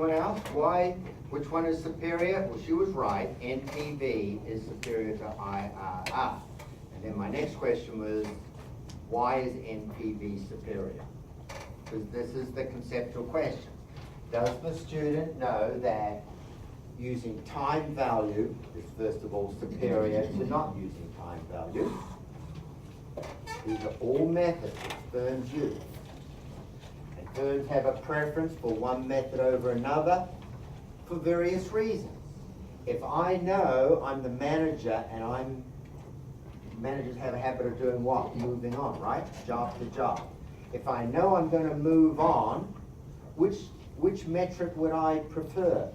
Anyone else? Why? Which one is superior? Well, she was right. NPV is superior to IRR. And then my next question was, why is NPV superior? Because this is the conceptual question. Does the student know that using time value is first of all superior to not using time value? These are all methods that firms use. And firms have a preference for one method over another for various reasons. If I know I'm the manager and managers have a habit of doing what? Moving on, right? Job to job. If I know I'm going to move on, which metric would I prefer?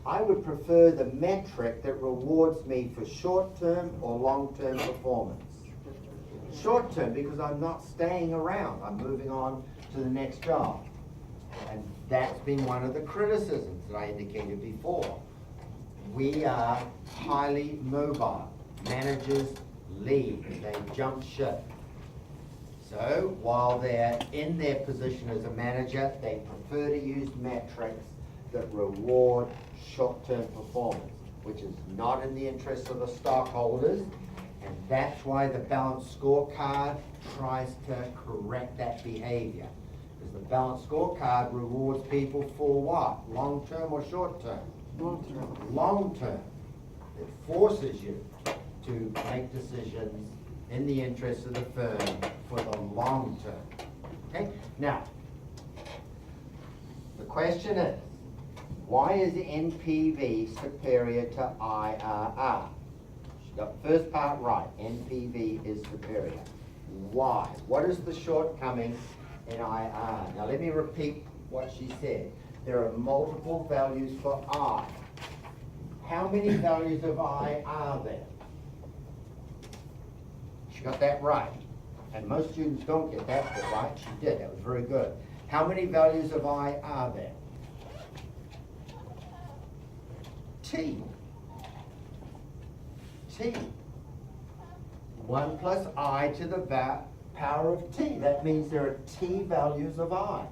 I would prefer the metric that rewards me for short-term or long-term performance. Short-term, because I'm not staying around. I'm moving on to the next job. And that's been one of the criticisms that I indicated before. We are highly mobile. Managers leave, they jump ship. So while they're in their position as a manager, they prefer to use metrics that reward short-term performance, which is not in the interest of the stockholders, and that's why the balanced scorecard tries to correct that behavior. Because the balanced scorecard rewards people for what? Long-term or short-term? Long-term. Long-term. It forces you to make decisions in the interest of the firm for the long term. Okay? Now, the question is, why is NPV superior to IRR? She got the first part right. NPV is superior. Why? What is the shortcoming in IRR? Now let me repeat what she said. There are multiple values for I. How many values of I are there? She got that right. And most students don't get that bit right. She did. That was very good. How many values of I are there? T. T. 1 plus I to the power of T. That means there are T values of I.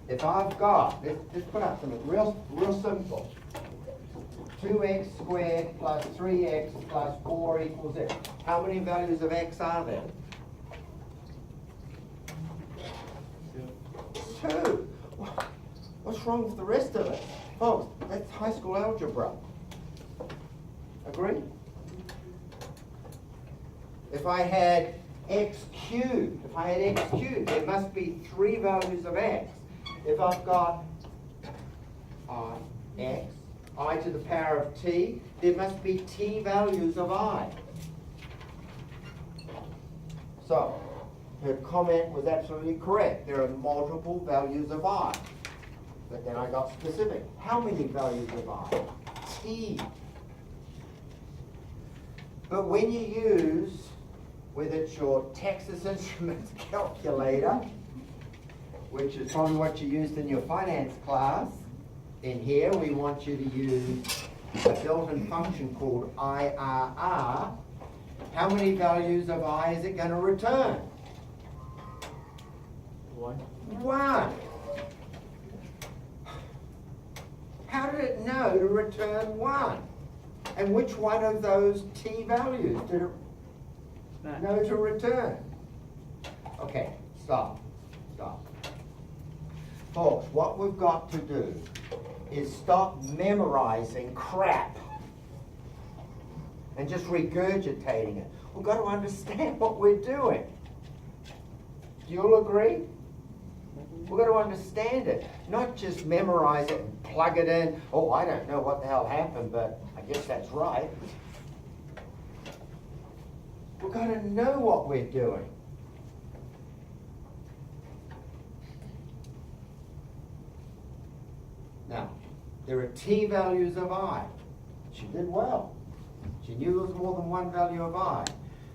If I've got, let's put up something real simple. 2x squared plus 3x plus 4 equals x. How many values of x are there? 2. What's wrong with the rest of it? Oh, that's high school algebra. Agree? If I had x cubed, there must be 3 values of x. If I've got x, I to the power of t, there must be t values of I. So, her comment was absolutely correct. There are multiple values of I. But then I got specific. How many values of I? T. But when you use, whether it's your Texas Instruments calculator, which is probably what you used in your finance class, in here we want you to use a built-in function called IRR. How many values of I is it going to return? 1. 1. How did it know to return 1? And which one of those t values did it know to return? Okay, stop. Folks, what we've got to do is stop memorizing crap and just regurgitating it. We've got to understand what we're doing. Do you all agree? We've got to understand it, not just memorize it and plug it in. Oh, I don't know what the hell happened, but I guess that's right. We've got to know what we're doing. Now, there are t values of I. She did well. She knew there was more than one value of I.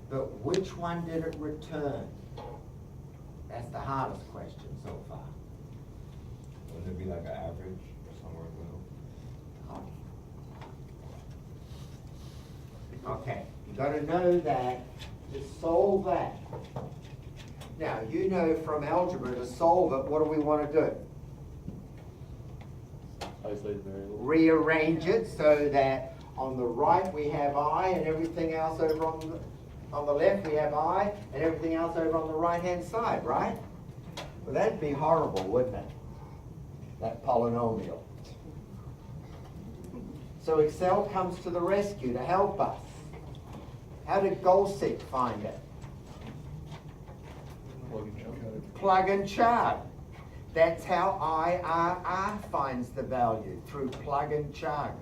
But which one did it return? That's the hardest question so far. Would it be like an average or somewhere in the middle? Okay, you got to know that to solve that, Now, you know from algebra to solve it, what do we want to do? Isolated variable. Rearrange it so that on the right we have I and everything else over on the left we have I and everything else over on the right hand side, right? Well, that'd be horrible, wouldn't it? That polynomial. So Excel comes to the rescue to help us. How did Goldwater find it? Plug and chug. That's how IRR finds the value, through plug and chug.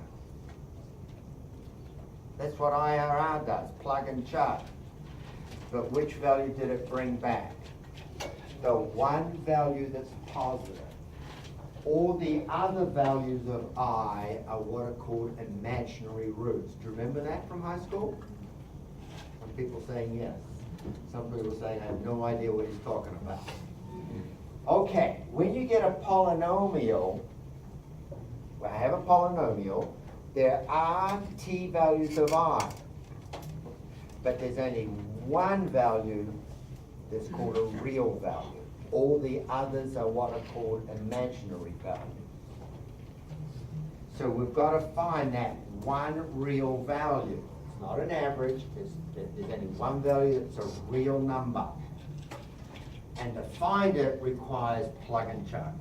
That's what IRR does, plug and chug. But which value did it bring back? The one value that's positive. All the other values of I are what are called imaginary roots. Do you remember that from high school? Some people saying yes. Some people saying I have no idea what he's talking about. Okay, when you get a polynomial, well, I have a polynomial, there are t values of I, but there's only one value that's called a real value. All the others are what are called imaginary values. So we've got to find that one real value. It's not an average, there's only one value that's a real number. And to find it requires plug and chug.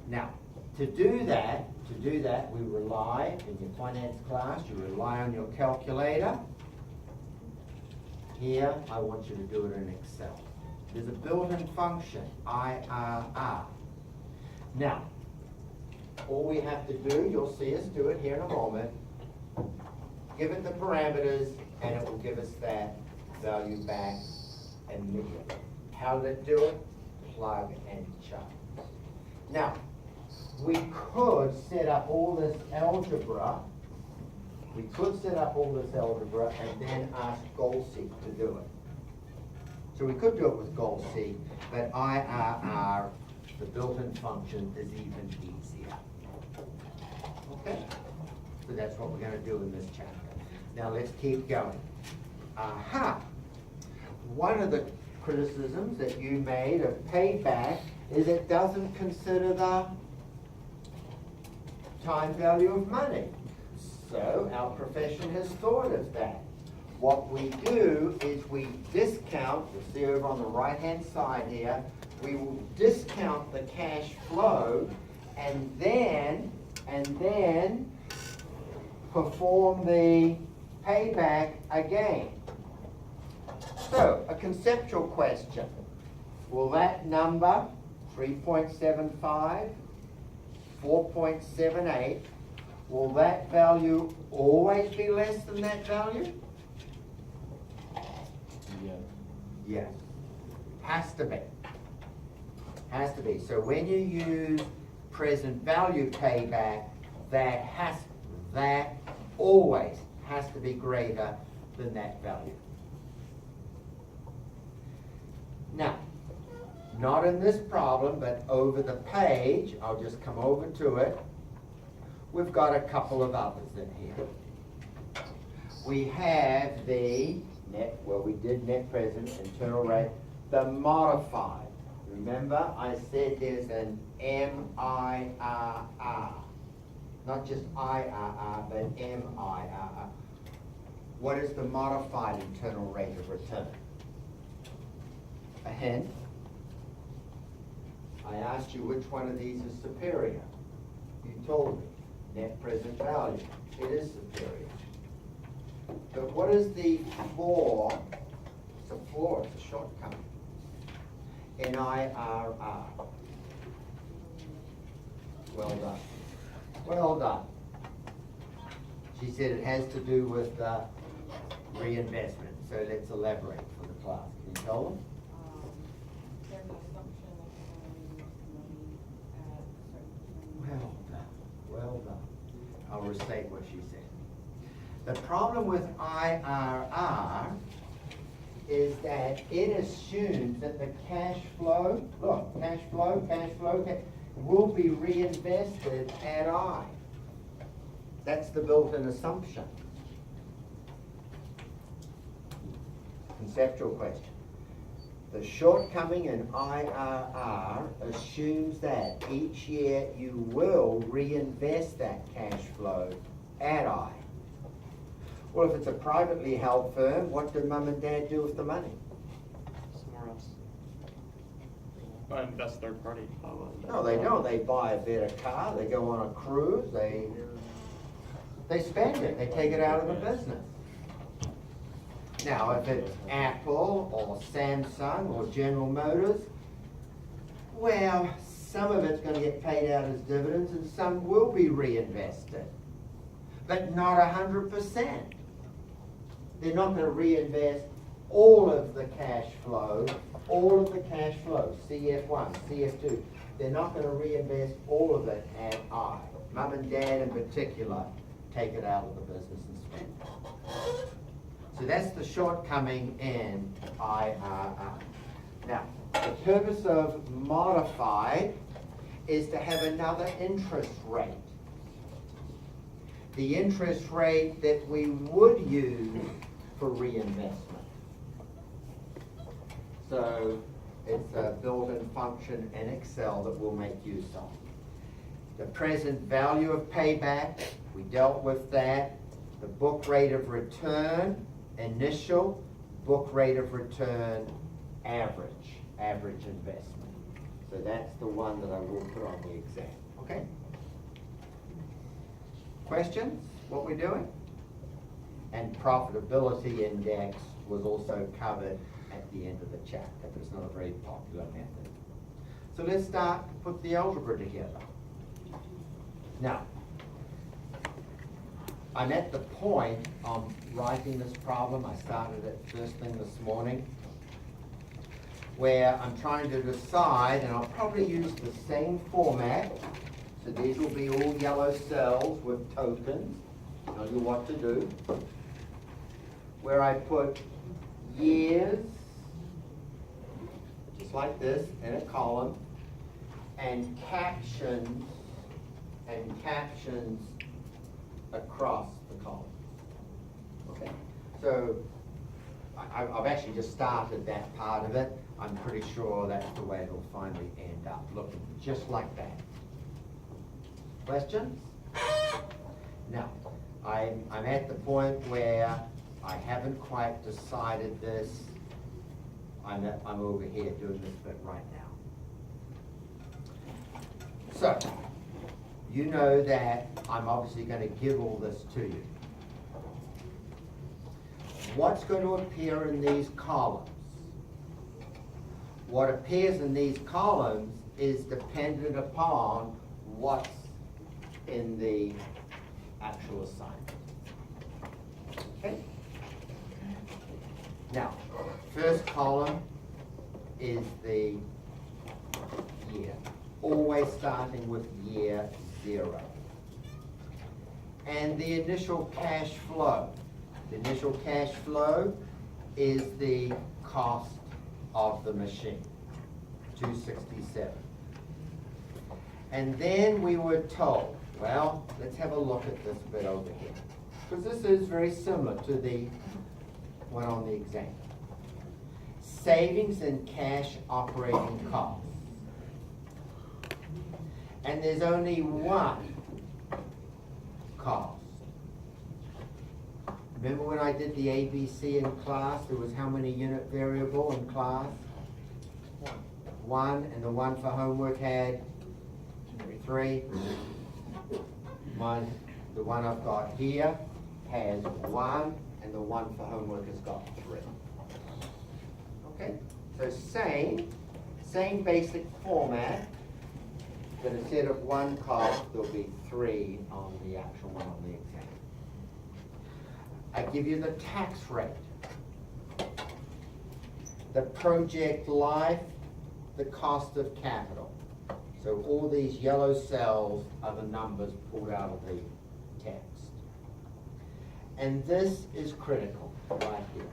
Now, to do that, we rely, in your finance class, you rely on your calculator. Here, I want you to do it in Excel. There's a built-in function, IRR. Now, all we have to do, you'll see us do it here in a moment, give it the parameters, and it will give us that value back immediately. How did it do it? Plug and chug. Now, we could set up all this algebra. And then ask Goldwater to do it. So we could do it with Goldwater, but IRR, the built-in function, is even easier. Okay? So that's what we're going to do in this chapter. Now let's keep going. Aha! One of the criticisms that you made of payback is it doesn't consider the time value of money. So our profession has thought of that. What we do is we discount, you'll see over on the right hand side here, we will discount the cash flow and then perform the payback again. So, a conceptual question. Will that number, 3.75, 4.78, will that value always be less than that value? Yeah. Yes. Has to be. Has to be. So when you use present value payback, that always has to be greater than that value. Now, not in this problem, but over the page, I'll just come over to it. We've got a couple of others in here. We have the net, well, we did net present, internal rate, the modified. Remember, I said there's an MIRR, not just IRR, but MIRR. What is the modified internal rate of return? A hint? I asked you which one of these is superior. You told me, net present value. It is superior. But what is the floor? It's a floor, it's a shortcut. NIRR. Well done. Well done. She said it has to do with reinvestment. So let's elaborate for the class. Can you tell them? There's an assumption that money at a certain time. Well done. Well done. I'll restate what she said. The problem with IRR is that it assumes that the cash flow, look, cash flow, will be reinvested at I. That's the built-in assumption. Conceptual question. The shortcoming in IRR assumes that each year you will reinvest that cash flow at I. Well, if it's a privately held firm, what do mum and dad do with the money? Somewhere else. Invest third party. No, they don't. They buy a better car, they go on a cruise, they spend it, they take it out of the business. Now, if it's Apple or Samsung or General Motors, well, some of it's gonna get paid out as dividends and some will be reinvested, but not 100%. They're not gonna reinvest all of the cash flow, CF1, CF2. They're not gonna reinvest all of it at I. Mum and dad in particular take it out of the business and spend it. So that's the shortcoming in IRR. Now, the purpose of modified is to have another interest rate. The interest rate that we would use for reinvestment. So it's a built-in function in Excel that we'll make use of. The present value of payback, we dealt with that. The book rate of return, initial, book rate of return, average investment. So that's the one that I will put on the exam, okay? Questions, what we're doing? And profitability index was also covered at the end of the chapter, but it's not a very popular method. So let's start to put the algebra together. Now, I'm at the point of writing this problem, I started it first thing this morning, where I'm trying to decide, and I'll probably use the same format, so these will be all yellow cells with tokens, tell you what to do, where I put years, just like this, in a column, and captions across the column. Okay, so I've actually just started that part of it. I'm pretty sure that's the way it'll finally end up, looking just like that. Questions? Now, I'm at the point where I haven't quite decided this. I'm over here doing this bit right now. So, you know that I'm obviously going to give all this to you. What's going to appear in these columns? What appears in these columns is dependent upon what's in the actual assignment. Okay? Now, first column is the year, always starting with year 0. And the initial cash flow. The initial cash flow is the cost of the machine, $267. And then we were told, well, let's have a look at this bit over here, because this is very similar to the one on the exam. Savings in cash operating costs. And there's only one cost. Remember when I did the ABC in class, there was how many unit variable in class? One, and the one for homework had 3. The one I've got here has 1, and the one for homework has got 3. Okay, so same basic format, but instead of 1 cost, there'll be 3 on the actual one on the exam. I give you the tax rate, the project life, the cost of capital. So all these yellow cells are the numbers pulled out of the text. And this is critical right here.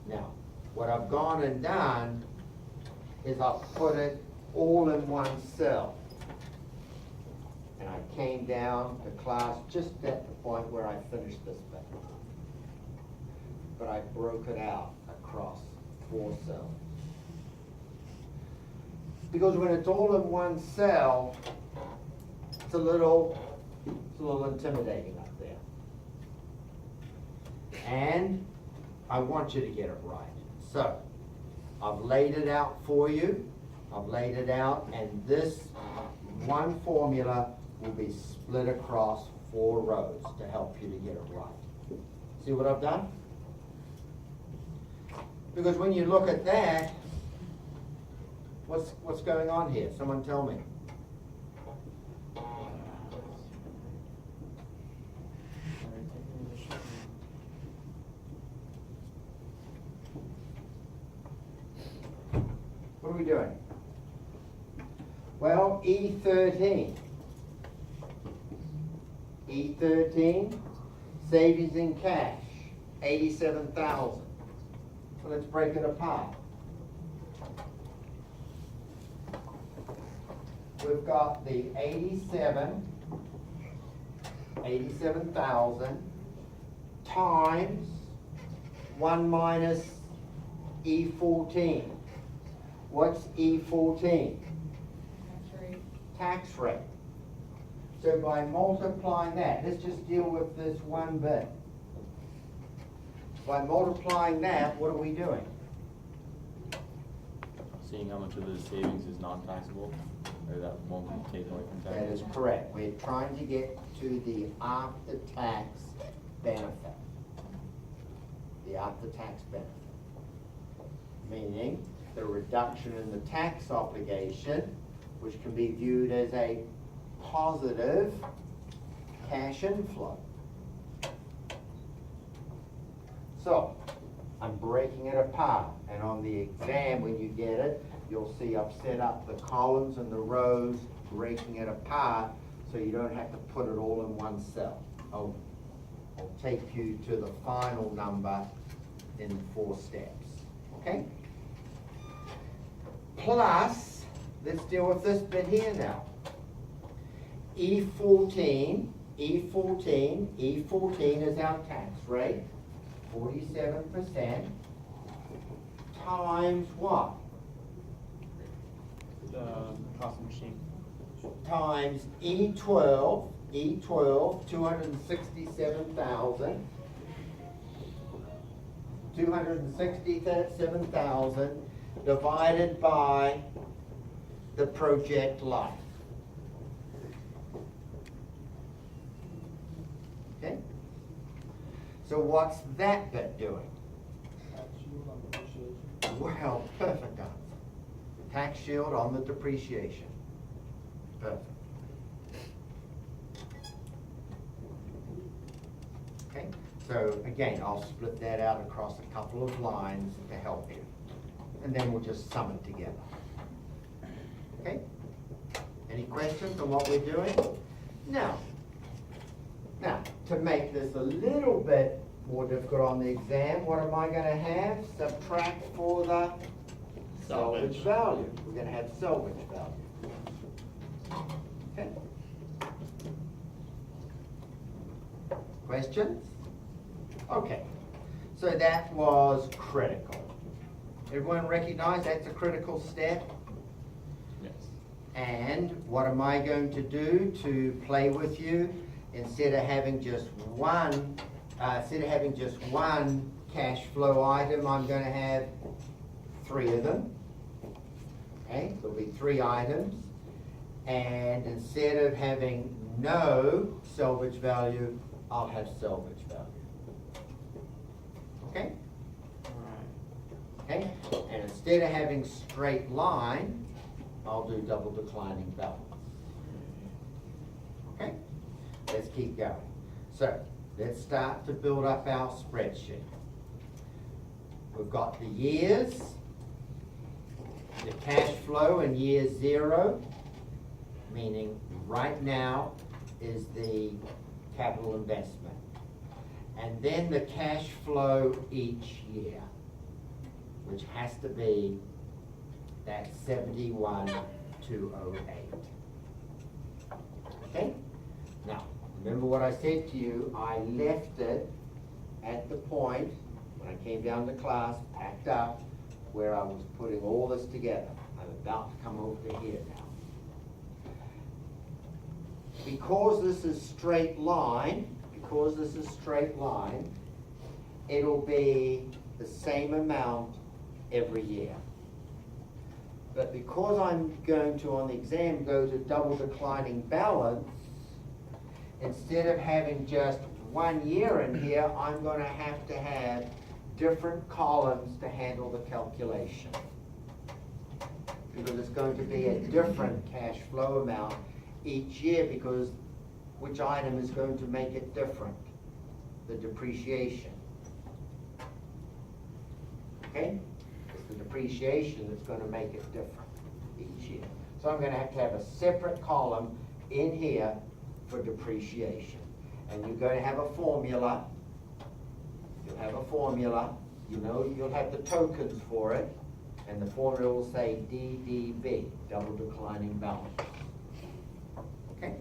Now, what I've gone and done is I've put it all in one cell. And I came down to class just at the point where I finished this bit. But I broke it out across 4 cells. Because when it's all in one cell, it's a little intimidating up there. And I want you to get it right. So, I've laid it out for you. I've laid it out, and this one formula will be split across 4 rows to help you to get it right. See what I've done? Because when you look at that, what's going on here? Someone tell me. What are we doing? Well, E13. E13, savings in cash, 87,000. So let's break it apart. We've got the 87,000 times 1 minus E14. What's E14? Tax rate. Tax rate. So by multiplying that, let's just deal with this one bit. By multiplying that, what are we doing? Seeing how much of the savings is non-taxable, or that won't be taken away from That is taxes. correct. We're trying to get to the after-tax benefit. The after-tax benefit. Meaning the reduction in the tax obligation, which can be viewed as a positive cash inflow. So, I'm breaking it apart, and on the exam, when you get it, you'll see I've set up the columns and the rows, breaking it apart, so you don't have to put it all in one cell. I'll take you to the final number in 4 steps, okay? Plus, let's deal with this bit here now. E14 is our tax rate, 47%, times what? The cost of machine. Times E12, 267,000. 267,000 divided by the project life. Okay? So what's that bit doing? Well, perfect answer. Tax shield on the depreciation. Perfect. Okay, so again, I'll split that out across a couple of lines to help you. And then we'll just sum it together. Okay? Any questions on what we're doing? Now, to make this a little bit more difficult on the exam, what am I going to have? Subtract for the salvage value. We're going to have salvage value. Okay. Questions? Okay. So that was critical. Everyone recognize that's a critical step? Yes. And what am I going to do to play with you? Instead of having just one cash flow item, I'm going to have 3 of them. Okay, there'll be 3 items. And instead of having no salvage value, I'll have salvage value. Okay? Okay? And instead of having straight line, I'll do double declining balance. Okay? Let's keep going. So, let's start to build up our spreadsheet. We've got the years, the cash flow in year 0, meaning right now is the capital investment. And then the cash flow each year, which has to be that 71,208. Okay? Now, remember what I said to you, I left it at the point, when I came down to class, packed up, where I was putting all this together. I'm about to come over to here now. Because this is straight line, it'll be the same amount every year. But because I'm going to, on the exam, go to double declining balance, instead of having just 1 year in here, I'm going to have different columns to handle the calculation. Because it's going to be a different cash flow amount each year, because which item is going to make it different? The depreciation. Okay? It's the depreciation that's going to make it different each year. So I'm going to have a separate column in here for depreciation. And you're going to have a formula. You'll have a formula. You know, you'll have the tokens for it. And the formula will say DDB, double declining balance. Okay?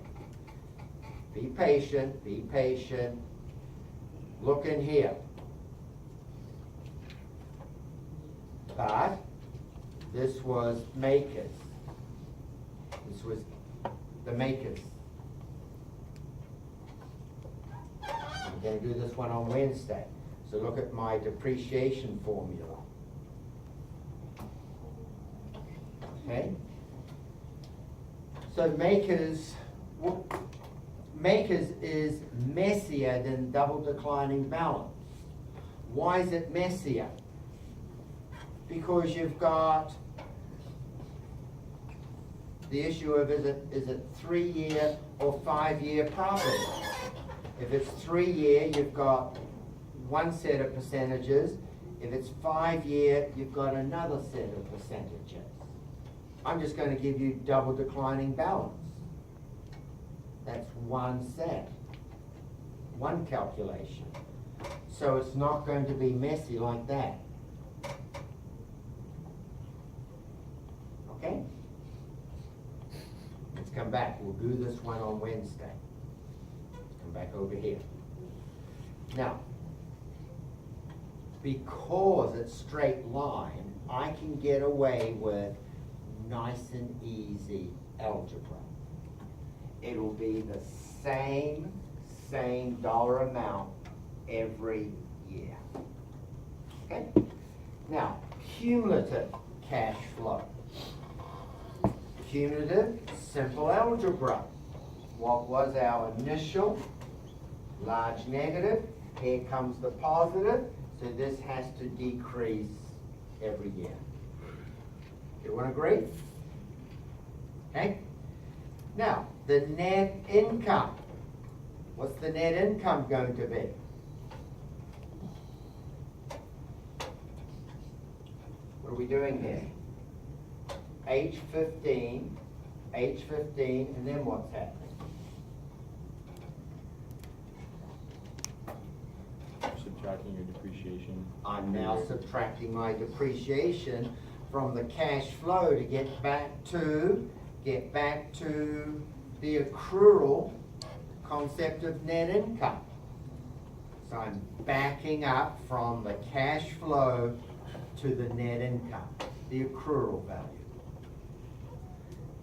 Be patient, be patient. Look in here. But this was makers. This was the makers. I'm going to do this one on Wednesday. So look at my depreciation formula. Okay? So makers is messier than double declining balance. Why is it messier? Because you've got the issue of is it 3-year or 5-year property. If it's 3-year, you've got one set of percentages. If it's 5-year, you've got another set of percentages. I'm just going to give you double declining balance. That's one set, one calculation. So it's not going to be messy like that. Okay? Let's come back. We'll do this one on Wednesday. Come back over here. Now, because it's straight line, I can get away with nice and easy algebra. It'll be the same dollar amount every year. Okay? Now, cumulative cash flow. Cumulative, simple algebra. What was our initial? Large negative. Here comes the positive. So this has to decrease every year. Everyone agree? Okay? Now, the net income. What's the net income going to be? What are we doing here? H15, and then what's happening? Subtracting your depreciation. I'm now subtracting my depreciation from the cash flow to get back to the accrual concept of net income. So I'm backing up from the cash flow to the net income, the accrual value.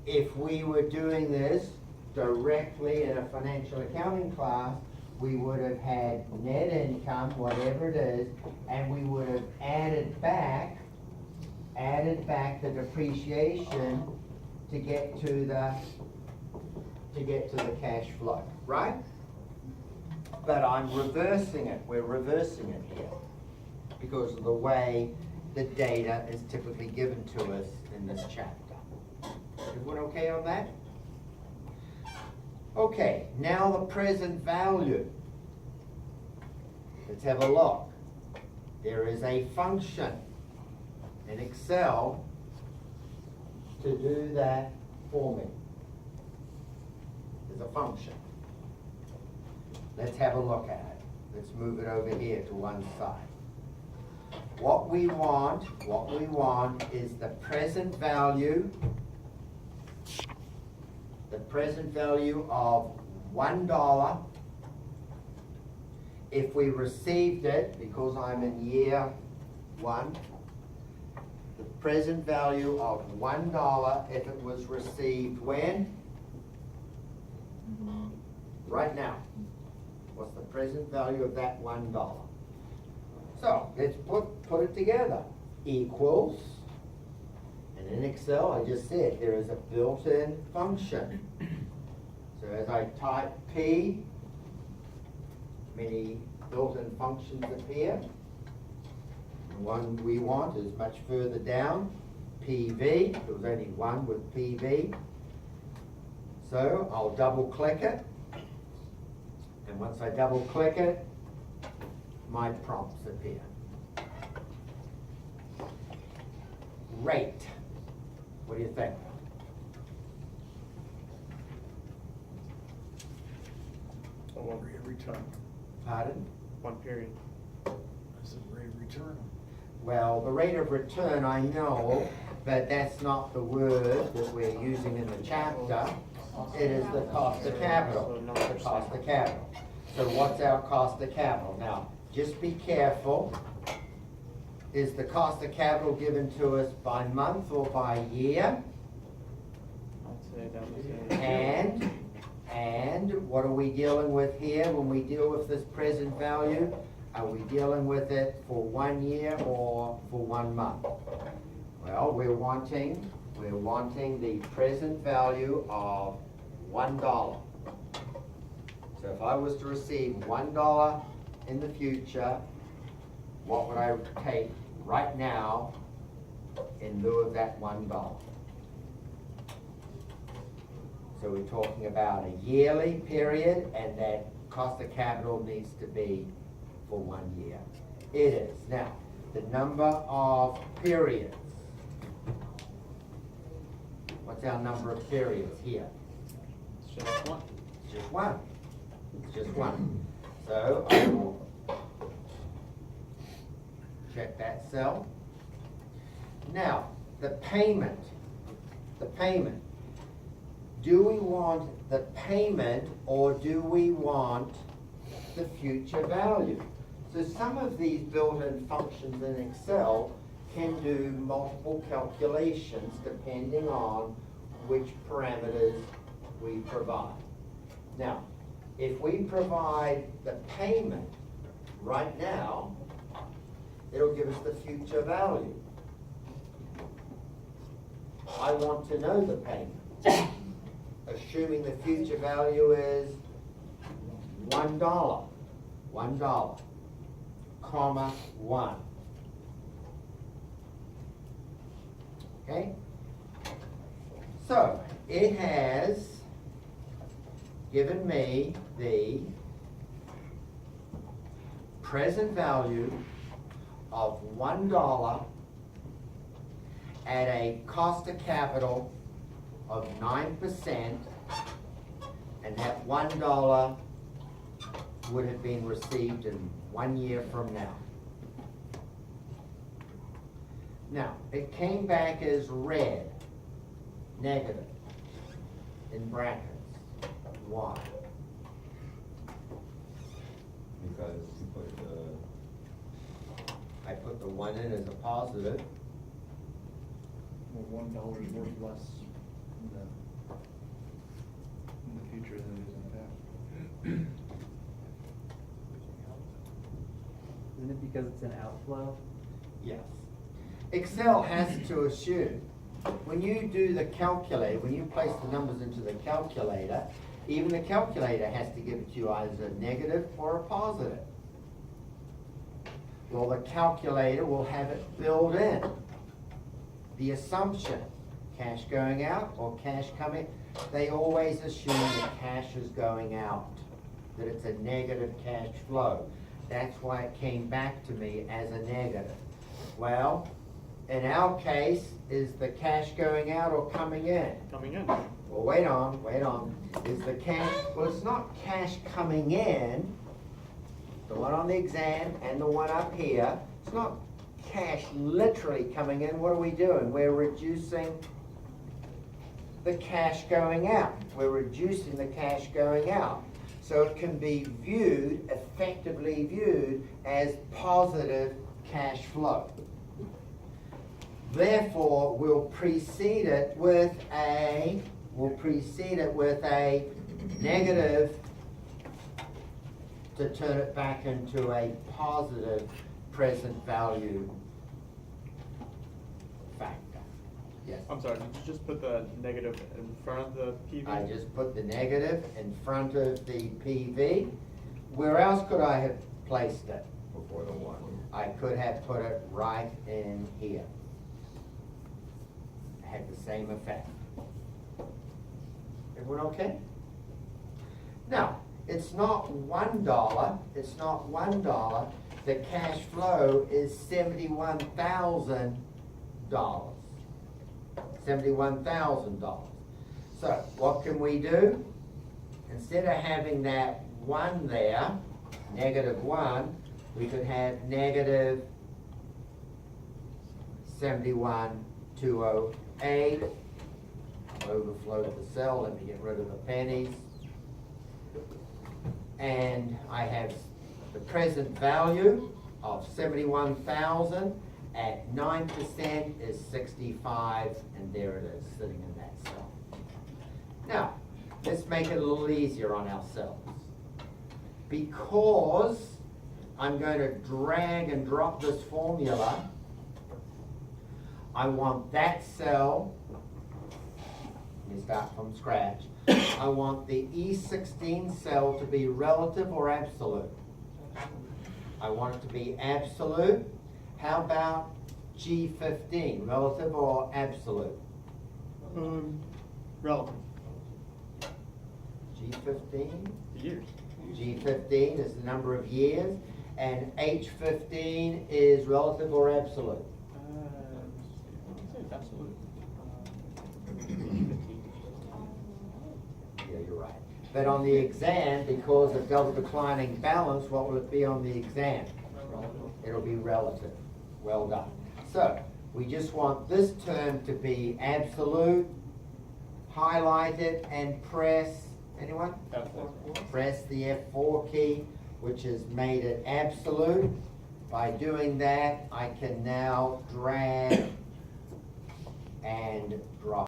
If we were doing this directly in a financial accounting class, we would have had net income, whatever it is, and we would have added back the depreciation to get to the cash flow, right? But I'm reversing it. We're reversing it here because of the way the data is typically given to us in this chapter. Everyone okay on that? Okay, now the present value. Let's have a look. There is a function in Excel to do that for me. There's a function. Let's have a look at it. Let's move it over here to one side. What we want is the present value of $1 if we received it, because I'm in year 1, the present value of $1 if it was received when? Right now. What's the present value of that $1? So let's put it together. Equals, and in Excel I just said there is a built-in function. So as I type P, many built-in functions appear. The one we want is much further down, PV. There was only one with PV. So I'll double click it. And once I double click it, my prompts appear. Rate. What do you think? What rate of return? Pardon? One period. I said rate of return. Well, the rate of return I know, but that's not the word that we're using in the chapter. It is the cost of capital. The cost of capital. So what's our cost of capital? Now, just be careful. Is the cost of capital given to us by month or by year? I'd say that was it. And what are we dealing with here when we deal with this present value? Are we dealing with it for 1 year or for 1 month? Well, we're wanting the present value of $1. So if I was to receive $1 in the future, what would I take right now in lieu of that $1? So we're talking about a yearly period, and that cost of capital needs to be for 1 year. It is. Now, the number of periods. What's our number of periods here? It's just one. It's just one. It's just one. So I will check that cell. Now, the payment. The payment. Do we want the payment or do we want the future value? So some of these built-in functions in Excel can do multiple calculations depending on which parameters we provide. Now, if we provide the payment right now, it'll give us the future value. I want to know the payment. Assuming the future value is $1, comma 1. Okay? So, it has given me the present value of $1 at a cost of capital of 9%, and that $1 would have been received in 1 year from now. Now, it came back as red, negative, in brackets. Why? Because you put I put the 1 in as a positive. Well, $1 is worth less in the future than it is in the past. Isn't it because it's an outflow? Yes. Excel has to assume, when you do the calculator, when you place the numbers into the calculator, even the calculator has to give it to you either a negative or a positive. Well, the calculator will have it built in. The assumption, cash going out or cash coming, they always assume that cash is going out, that it's a negative cash flow. That's why it came back to me as a negative. Well, in our case, is the cash going out or coming in? Coming in. Well, wait on. Is the cash, well, it's not cash coming in, the one on the exam and the one up here, it's not cash literally coming in. What are we doing? We're reducing the cash going out. We're reducing the cash going out. So it can be viewed, effectively viewed, as positive cash flow. Therefore, we'll precede it with a negative to turn it back into a positive present value factor. Yes. I'm sorry, did you just put the negative in front of the PV? I just put the negative in front of the PV. Where else could I have placed it? Before the one. I could have put it right in here. Had the same effect. Everyone okay? Now, it's not $1, it's not $1, the cash flow is $71,000. $71,000. So, what can we do? Instead of having that 1 there, -1, we could have negative 71,208. Overflow the cell, let me get rid of the pennies. And I have the present value of 71,000 at 9% is 65, and there it is, sitting in that cell. Now, let's make it a little easier on ourselves. Because I'm going to drag and drop this formula, I want that cell, let me start from scratch, I want the E16 cell to be relative or absolute? I want it to be absolute. How about G15, relative or absolute? Relative. G15? Years. G15 is the number of years, and H15 is relative or absolute? I can say it's absolute. Yeah, you're right. But on the exam, because of double declining balance, what will it be on the exam? It'll be relative. Well done. So, we just want this term to be absolute, highlight it, and press, anyone? Press the F4 key, which has made it absolute. By doing that, I can now drag and drop.